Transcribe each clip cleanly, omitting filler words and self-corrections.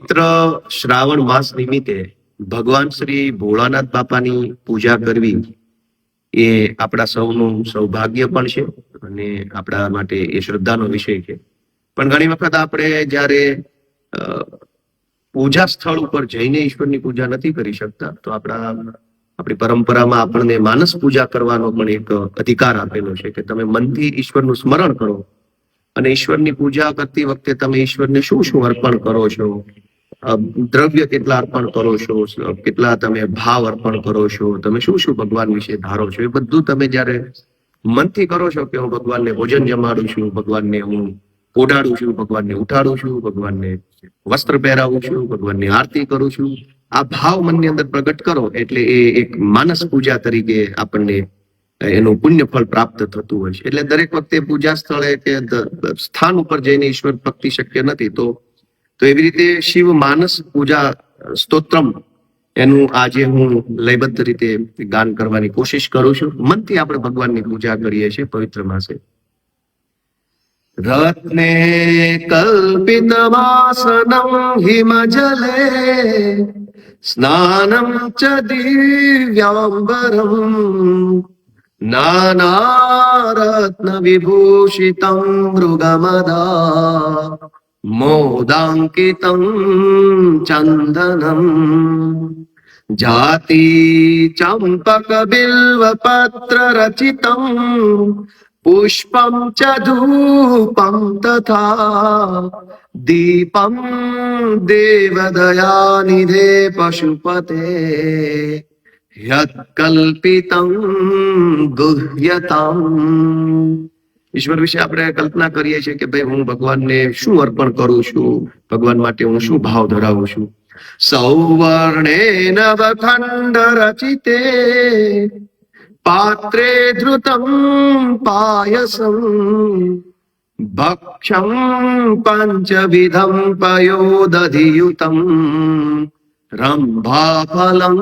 પવિત્ર શ્રાવણ માસ નિમિત્તે ભગવાન શ્રી ભોળાનાથ બાપાની પૂજા કરવી એ આપણા સૌનું સૌભાગ્ય પણ છે અને આપણા માટે એ શ્રદ્ધાનો વિષય છે. પણ ઘણી વખત આપણે જ્યારે પૂજા સ્થળ ઉપર જઈને ઈશ્વરની પૂજા નથી કરી શકતા, તો આપણી પરંપરામાં આપણને માનસ પૂજા કરવાનો પણ એક અધિકાર આપેલો છે કે તમે મનથી ઈશ્વરનું સ્મરણ કરો અને ઈશ્વરની પૂજા કરતી વખતે તમે ઈશ્વરને શું શું અર્પણ કરો છો, દ્રવ્ય કેટલા અર્પણ કરો છો, કેટલા તમે ભાવ અર્પણ કરો છો, તમે શું શું ભગવાન વિશે ધારો છો, એ બધું તમે જયારે મનથી કરો છો કે હું ભગવાનને ભોજન જમાડું છું, ભગવાનને હું ઓઢાડું છું, ભગવાનને ઉઠાડું છું, ભગવાનને વસ્ત્ર પહેરાવું છું, ભગવાનની આરતી કરું છું, આ ભાવ મનની અંદર પ્રગટ કરો એટલે એ એક માનસ પૂજા તરીકે આપણને એનું પુણ્ય ફળ પ્રાપ્ત થતું હોય છે. એટલે દરેક વખતે પૂજા સ્થળે કે સ્થાન ઉપર જઈને ઈશ્વર ભક્તિ શક્ય નથી. તો એવી રીતે શિવ માનસ પૂજા સ્તોત્રમ એનું આજે હું લયબદ્ધ રીતે ગાન કરવાની કોશિશ કરું છું. મનથી આપણે ભગવાનની પૂજા કરીએ છીએ પવિત્ર માસે. રત્ને કલ્પિતમાસનમ હિમજલે સ્નાનમ ચ દિવ્યાંબરમ નાનારત્ન વિભૂષિતમ મૃગમદા મોદાંકિતમ ચંદનમ જાતિ ચંપક બિલ્વ પત્ર રચિતમ પુષ્પમ ચ ધૂપમ તથા દીપમ દેવદયાનિધે પશુપતે યત્કલ્પિતં ગુહ્યતમ. ઈશ્વર વિશે આપણે કલ્પના કરીએ છીએ કે ભાઈ હું ભગવાનને શું અર્પણ કરું છું, ભગવાન માટે હું શું ભાવ ધરાવું છું. સૌવર્ણે નવખંડ રચિતે પાત્રે ધૃતમ પાયસમ ભક્ષમ પંચવિધમ પયોદધિયુતમ રંભાફલમ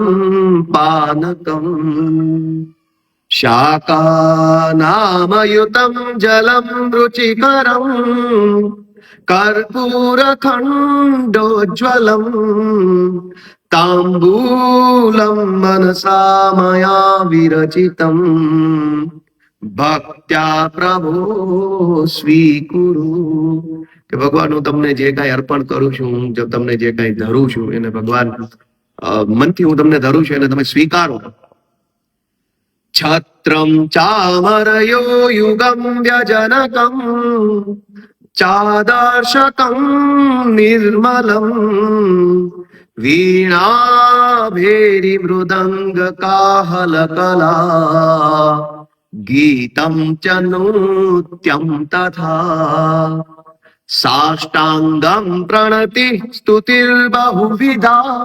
પાનકમ શાકાનામયુતમ જલમ રુચિકરમ કર્પૂરખંડોજ્વલમ તાંબૂલમ મનસા મયા વિરચિતમ ભક્ત્યા પ્રભો સ્વીકુરુ. કે ભગવાન હું તમને જે કાંઈ અર્પણ કરું છું, જો તમને જે કાંઈ ધરું છું એને ભગવાન મનથી હું તમને ધરું છું એને તમે સ્વીકારો. છત્રમ ચામરયો યુગમ વ્યજનકમ ચાદર્શકમ નિર્મલમ વીણા ભેરી મૃદંગ કાહલ કલા ગીતમ ચ નૃત્યમ તથા સાષ્ટાંગમ પ્રણતિ સ્તુતિર બહુવિધા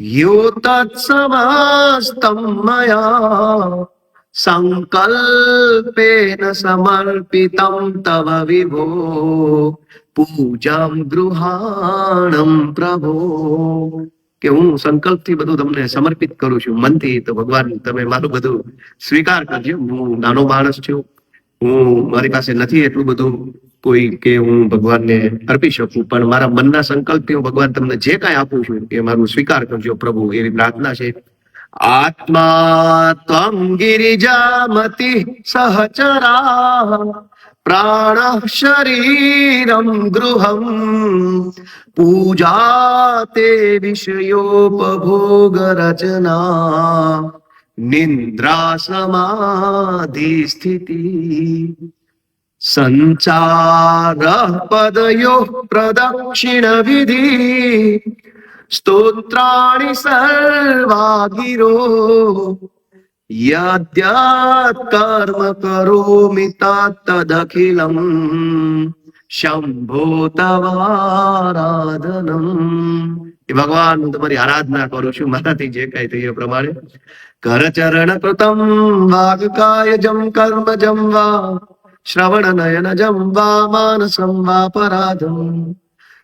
યો તત્સમસ્તમ મયા સંકલ્પેન સમર્પિતમ તવ વિભો પૂજામ ગૃહાણમ પ્રભો. કે હું સંકલ્પથી બધું તમને સમર્પિત કરું છું મનથી, તો ભગવાન તમે મારું બધું સ્વીકાર કરજો. હું નાનો માણસ છું, મારી પાસે નથી એટલું બધું કોઈ કે હું ભગવાનને અર્પી શકું, પણ મારા મનના સંકલ્પથી હું ભગવાન તમને જે કાંઈ આપું છું એ મારું સ્વીકાર કરજો પ્રભુ, એવી પ્રાર્થના છે. આત્મા ત્વં ગિરિજામતિ સહચરા પ્રાણ શરીરમ ગૃહમ પૂજા તે વિષયોપભોગ રચના નિદ્રા સમાધિ સ્થિતિ સંચાર પદયો પ્રદક્ષિણ વિધિ સ્તોત્રાણિ સર્વા ગિરો યદ્યત કર્મ કરોમિ તદખિલમ શંભો તવારાધનમ. એ ભગવાન હું તમારી આરાધના કરું છું, મારાથી જે કઈ થયું એ પ્રમાણે. કરચરણ કૃતમ વાગકાયજમ કર્મજમ વા શ્રવણ નયનજમ વા માનસમ વા પરાધમ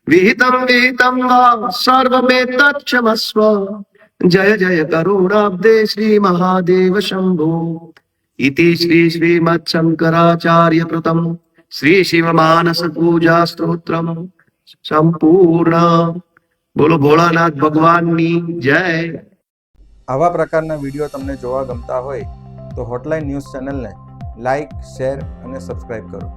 વિહિતમ વિહિતમ વા સર્વમેતત્ક્ષમસ્વ જય જય કરુણાબ્દે શ્રી મહાદેવ શંભો. ઇતિ શ્રી શ્રીમદ શંકરાચાર્ય કૃતમ શ્રી શિવ માનસ પૂજા સ્તોત્રમ સંપૂર્ણ. બોલો ભોળાનાથ ભગવાનની જય. આવા પ્રકારના વિડીયો તમને જોવા ગમતા હોય તો હોટલાઇન ન્યૂઝ ચેનલને લાઇક, શેર અને સબસ્ક્રાઇબ કરો.